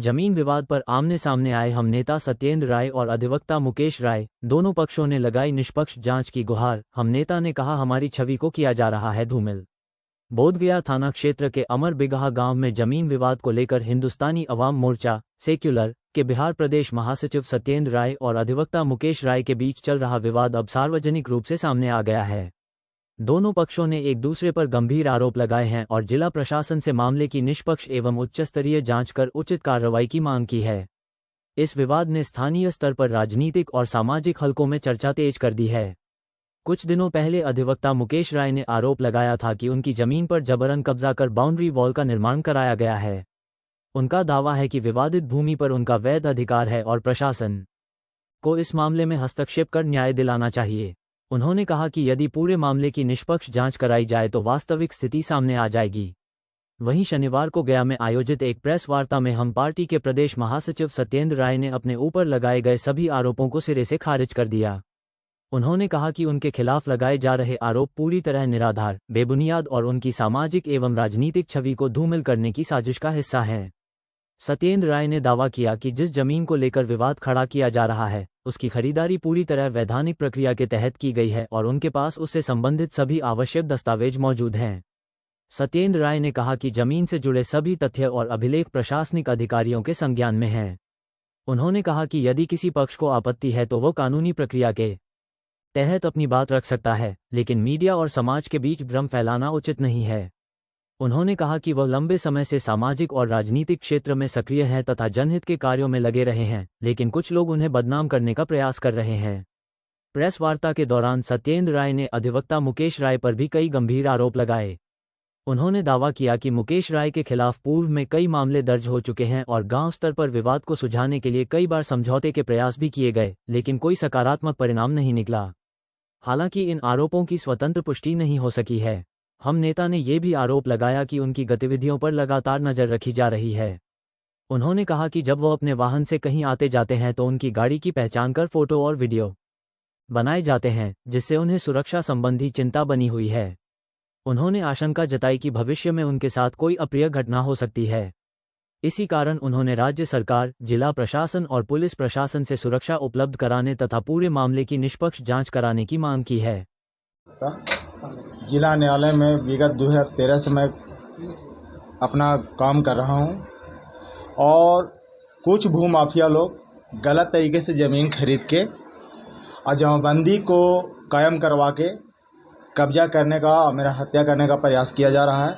जमीन विवाद पर आमने सामने आए हम नेता सत्येंद्र राय और अधिवक्ता मुकेश राय, दोनों पक्षों ने लगाई निष्पक्ष जांच की गुहार। हम नेता ने कहा, हमारी छवि को किया जा रहा है धूमिल। बोधगया थाना क्षेत्र के अमर बिगहा गांव में जमीन विवाद को लेकर हिंदुस्तानी अवाम मोर्चा सेक्युलर के बिहार प्रदेश महासचिव सत्येंद्र राय और अधिवक्ता मुकेश राय के बीच चल रहा विवाद अब सार्वजनिक रूप से सामने आ गया है। दोनों पक्षों ने एक दूसरे पर गंभीर आरोप लगाए हैं और जिला प्रशासन से मामले की निष्पक्ष एवं उच्चस्तरीय जांच कर उचित कार्रवाई की मांग की है। इस विवाद ने स्थानीय स्तर पर राजनीतिक और सामाजिक हलकों में चर्चा तेज कर दी है। कुछ दिनों पहले अधिवक्ता मुकेश राय ने आरोप लगाया था कि उनकी जमीन पर जबरन कब्जा कर बाउंड्री वॉल का निर्माण कराया गया है। उनका दावा है कि विवादित भूमि पर उनका वैध अधिकार है और प्रशासन को इस मामले में हस्तक्षेप कर न्याय दिलाना चाहिए। उन्होंने कहा कि यदि पूरे मामले की निष्पक्ष जांच कराई जाए तो वास्तविक स्थिति सामने आ जाएगी। वहीं शनिवार को गया में आयोजित एक प्रेस वार्ता में हम पार्टी के प्रदेश महासचिव सत्येंद्र राय ने अपने ऊपर लगाए गए सभी आरोपों को सिरे से खारिज कर दिया। उन्होंने कहा कि उनके खिलाफ लगाए जा रहे आरोप पूरी तरह निराधार, बेबुनियाद और उनकी सामाजिक एवं राजनीतिक छवि को धूमिल करने की साजिश का हिस्सा हैं। सत्येंद्र राय ने दावा किया कि जिस जमीन को लेकर विवाद खड़ा किया जा रहा है, उसकी खरीदारी पूरी तरह वैधानिक प्रक्रिया के तहत की गई है और उनके पास उससे संबंधित सभी आवश्यक दस्तावेज मौजूद हैं। सत्येंद्र राय ने कहा कि जमीन से जुड़े सभी तथ्य और अभिलेख प्रशासनिक अधिकारियों के संज्ञान में हैं। उन्होंने कहा कि यदि किसी पक्ष को आपत्ति है तो वो कानूनी प्रक्रिया के तहत अपनी बात रख सकता है, लेकिन मीडिया और समाज के बीच भ्रम फैलाना उचित नहीं है। उन्होंने कहा कि वह लंबे समय से सामाजिक और राजनीतिक क्षेत्र में सक्रिय हैं तथा जनहित के कार्यों में लगे रहे हैं, लेकिन कुछ लोग उन्हें बदनाम करने का प्रयास कर रहे हैं। प्रेस वार्ता के दौरान सत्येंद्र राय ने अधिवक्ता मुकेश राय पर भी कई गंभीर आरोप लगाए। उन्होंने दावा किया कि मुकेश राय के खिलाफ पूर्व में कई मामले दर्ज हो चुके हैं और गांव स्तर पर विवाद को सुलझाने के लिए कई बार समझौते के प्रयास भी किए गए, लेकिन कोई सकारात्मक परिणाम नहीं निकला। हालांकि इन आरोपों की स्वतंत्र पुष्टि नहीं हो सकी है। हम नेता ने ये भी आरोप लगाया कि उनकी गतिविधियों पर लगातार नजर रखी जा रही है। उन्होंने कहा कि जब वो अपने वाहन से कहीं आते जाते हैं तो उनकी गाड़ी की पहचान कर फोटो और वीडियो बनाए जाते हैं, जिससे उन्हें सुरक्षा संबंधी चिंता बनी हुई है। उन्होंने आशंका जताई कि भविष्य में उनके साथ कोई अप्रिय घटना हो सकती है। इसी कारण उन्होंने राज्य सरकार, जिला प्रशासन और पुलिस प्रशासन से सुरक्षा उपलब्ध कराने तथा पूरे मामले की निष्पक्ष जांच कराने की मांग की है। जिला न्यायालय में विगत 2013 से मैं अपना काम कर रहा हूं और कुछ भूमाफिया लोग गलत तरीके से ज़मीन खरीद के और जमाबंदी को कायम करवा के कब्जा करने का और मेरा हत्या करने का प्रयास किया जा रहा है।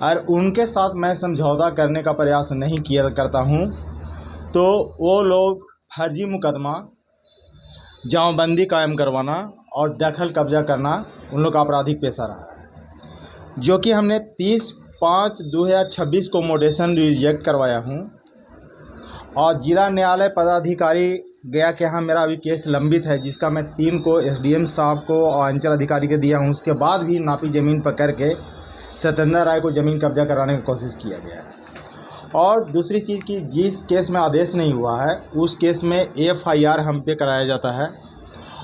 और उनके साथ मैं समझौता करने का प्रयास नहीं किया करता हूं, तो वो लोग फर्जी मुकदमा, जमाबंदी कायम करवाना और दखल कब्जा करना उन लोग का आपराधिक पेशा रहा है, जो कि हमने 30/5/2026 को मोडेशन रिजेक्ट करवाया हूं। और जिला न्यायालय पदाधिकारी गया के यहाँ मेरा अभी केस लंबित है, जिसका मैं 3 को एसडीएम साहब को और अंचल अधिकारी को दिया हूं। उसके बाद भी नापी ज़मीन पकड़ के सत्येंद्र राय को ज़मीन कब्जा कराने की कोशिश किया गया है। और दूसरी चीज़ कि जिस केस में आदेश नहीं हुआ है, उस केस में एफआईआर हम पे कराया जाता है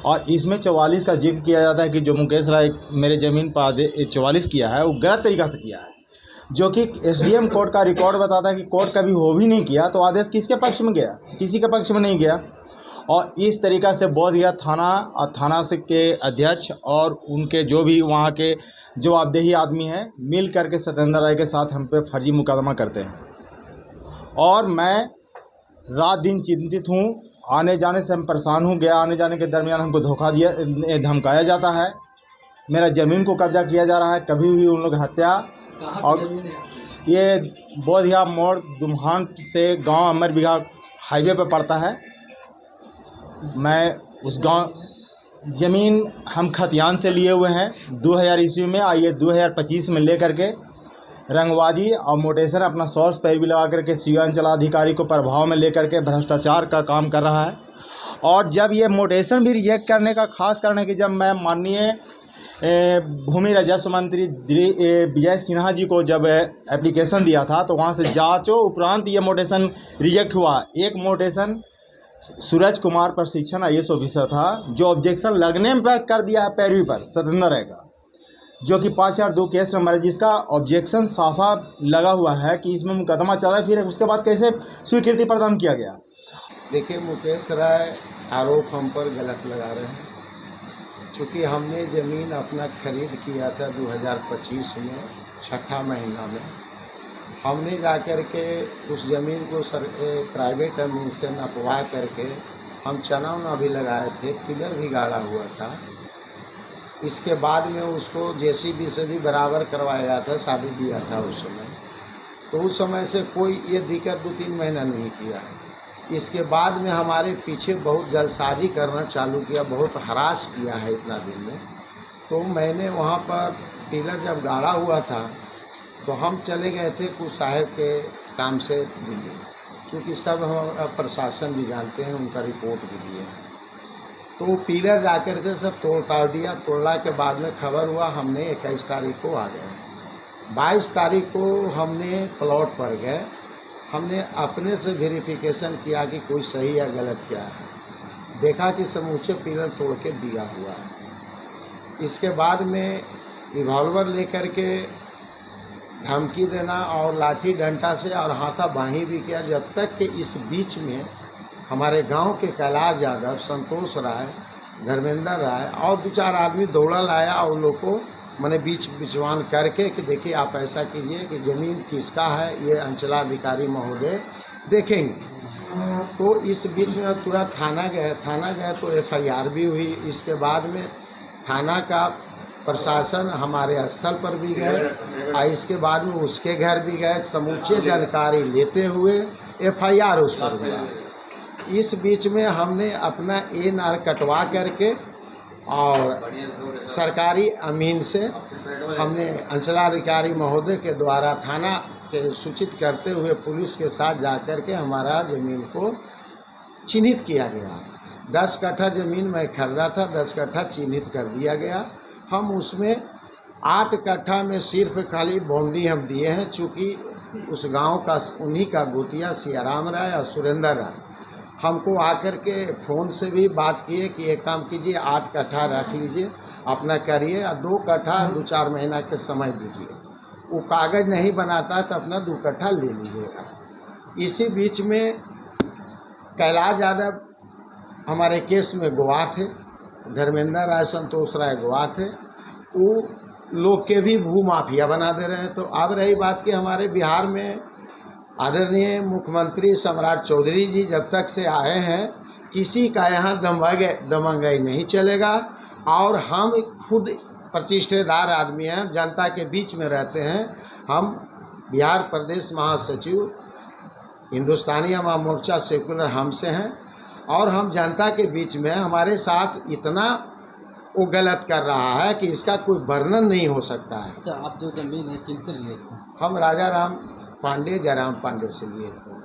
और इसमें 44 का जिक्र किया जाता है कि जो मुकेश राय मेरे ज़मीन पर 44 किया है वो गलत तरीक़ा से किया है, जो कि एसडीएम कोर्ट का रिकॉर्ड बताता है कि कोर्ट कभी हो भी नहीं किया, तो आदेश किसके पक्ष में गया? किसी के पक्ष में नहीं गया। और इस तरीक़ा से बोधगया थाना और थाना से के अध्यक्ष और उनके जो भी वहाँ के जवाबदेही आदमी हैं मिल करके सत्येंद्र राय के साथ हम पे फर्जी मुकदमा करते हैं। और मैं रात दिन चिंतित हूँ, आने जाने से हम परेशान हूँ। गया आने जाने के दरमियान हमको धोखा दिया, धमकाया जाता है, मेरा ज़मीन को कब्जा किया जा रहा है, कभी भी उन लोग हत्या। और ये बोधगया मोड़ दुम्हान से गांव अमर बिगहा हाईवे पर पड़ता है। मैं उस गांव ज़मीन हम खतियान से लिए हुए हैं 2000 ईस्वी में, आइए 2025 में ले करके रंगवादी और मोटेशन अपना सोर्स पैर भी लगा करके सीओ अंचलाधिकारी को प्रभाव में लेकर के भ्रष्टाचार का काम कर रहा है। और जब ये मोटेशन भी रिजेक्ट करने का खास कारण है कि जब मैं माननीय भूमि राजस्व मंत्री विजय सिन्हा जी को जब एप्लीकेशन दिया था, तो वहाँ से जांचों उपरांत ये मोटेशन रिजेक्ट हुआ। एक मोटेशन सूरज कुमार प्रशिक्षण आईएएस ऑफिसर था, जो ऑब्जेक्शन लगने पर कर दिया है पैरवी पर सत्येंद्र राय का, जो कि 542 केस नंबर है, जिसका ऑब्जेक्शन साफा लगा हुआ है कि इसमें मुकदमा चल रहा है। फिर उसके बाद कैसे स्वीकृति प्रदान किया गया? देखिए, मुकेश राय आरोप हम पर गलत लगा रहे हैं। चूँकि हमने ज़मीन अपना खरीद किया था 2025 में 6ठा महीना में, हमने जाकर के उस ज़मीन को प्राइवेट अमीन से नपवा करके हम चना भी लगाए थे, पिलर भी गाड़ा हुआ था। इसके बाद में उसको जेसीबी से भी बराबर करवाया था, शादी दिया था उस समय। तो उस समय से कोई ये दिक्कत 2-3 महीना नहीं किया। इसके बाद में हमारे पीछे बहुत जलसाजी करना चालू किया, बहुत हरास किया है इतना दिन में। तो मैंने वहाँ पर पिलर जब गाड़ा हुआ था तो हम चले गए थे कुछ साहब के काम से दिल्ली, क्योंकि सब हमारा प्रशासन भी जानते हैं, उनका रिपोर्ट भी दिए। तो वो पिलर जाकर के सब तोड़ ताड़ दिया। तोड़ने के बाद में खबर हुआ, हमने 21 तारीख को आ गए। 22 तारीख को हमने प्लॉट पर गए, हमने अपने से वेरिफिकेशन किया कि कोई सही या गलत क्या है। देखा कि समूचे पिलर तोड़ के दिया हुआ है। इसके बाद में रिवॉल्वर लेकर के धमकी देना और लाठी डंडा से और हाथापाई भी किया, जब तक कि इस बीच में हमारे गांव के कैलाश यादव, संतोष राय, धर्मेंद्र राय और 2-4 आदमी दौड़ा लाया और लोग को मैंने बिचवान करके कि देखिए आप ऐसा कीजिए कि ज़मीन किसका है, ये अंचलाधिकारी महोदय देखेंगे। तो इस बीच में तुरंत थाना गए तो FIR भी हुई। इसके बाद में थाना का प्रशासन हमारे स्थल पर भी गए और इसके बाद में उसके घर भी गए, समूचे जानकारी लेते हुए FIR उस पर हुआ। इस बीच में हमने अपना ANR कटवा करके और सरकारी अमीन से हमने अंचलाधिकारी महोदय के द्वारा थाना के सूचित करते हुए पुलिस के साथ जाकर के हमारा ज़मीन को चिन्हित किया गया। 10 कट्ठा ज़मीन मैं खरीदा था, 10 कट्ठा चिन्हित कर दिया गया। हम उसमें 8 कट्ठा में सिर्फ खाली बाउंड्री हम दिए हैं, चूँकि उस गांव का उन्हीं का गोतिया सियाराम राय और सुरेंद्र राय हमको आकर के फ़ोन से भी बात किए कि एक काम कीजिए, 8 कट्ठा रख लीजिए, अपना करिए और 2 कट्ठा 2-4 महीना के समय दीजिए। वो कागज़ नहीं बनाता तो अपना 2 कट्ठा ले लीजिएगा। इसी बीच में कैलाश यादव हमारे केस में गवाह थे, धर्मेंद्र राय, संतोष राय गवाह थे। वो लोग के भी भू माफिया बना दे रहे हैं। तो अब रही बात कि हमारे बिहार में आदरणीय मुख्यमंत्री सम्राट चौधरी जी जब तक से आए हैं, किसी का यहाँ दमंगाई नहीं चलेगा। और हम खुद प्रतिष्ठेदार आदमी हैं, जनता के बीच में रहते हैं। हम बिहार प्रदेश महासचिव हिंदुस्तानी अवाम मोर्चा सेकुलर हमसे हैं और हम जनता के बीच में, हमारे साथ इतना वो गलत कर रहा है कि इसका कोई वर्णन नहीं हो सकता है। अच्छा, आप जो ज़मीन है किनसे लिए थे? हम राजा राम पांडे, जयराम पांडे से लिए थे।